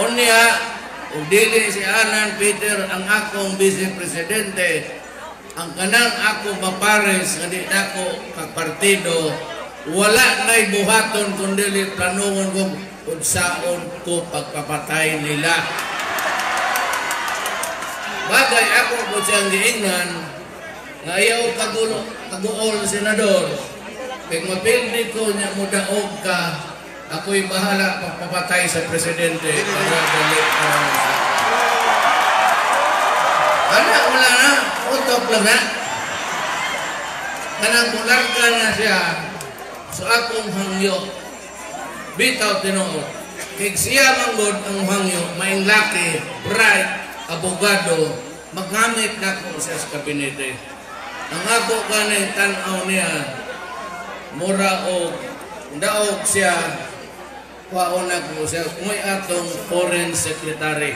Unya, ug dili si Alan Peter ang akong vice presidente, ang kanang ako mapares nga di nako kag partido, wala na'y buhaton kundi planungon ko kung saan ko pagpapatay nila. Bagay ako po siyang giingnan nga ayaw kaguol senador. Kaya mapildi ko niya mudaog ka, ako'y bahala pagpapatay sa presidente para balik ka naman sa anak, wala na, utok lang na. Kanang kularga na siya sa akong hangyo. Bitaw tinuod. Kaya siya manggod ang hangyo, maing laki, bright, abogado, maghamit na ko siya sa kabinete. Ang ako kanang tanaw niya, mura o daog siya, kwaon na ko siya, kung atong foreign secretary.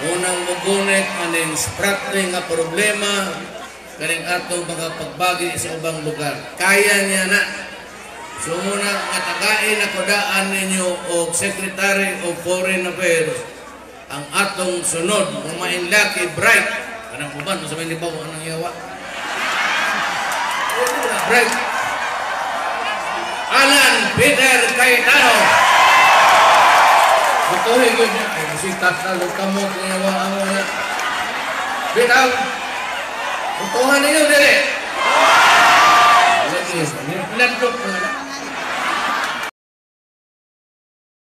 Unang mugunit aning sprattling nga problema kaning atong mga pagbagi sa ubang lugar. Kaya niya na. So muna katagain na kodaan ninyo o Secretary of Foreign Affairs ang atong sunod ng mainlaki bright. Kanang uban, masabi ni Bawa anang yawa. Bright. Alan Peter Cayetano. Butuhin ko niya. Ay, masitas na lukamot niya ang mga. Bitaw. Butuhan ninyo, dili. Landok na.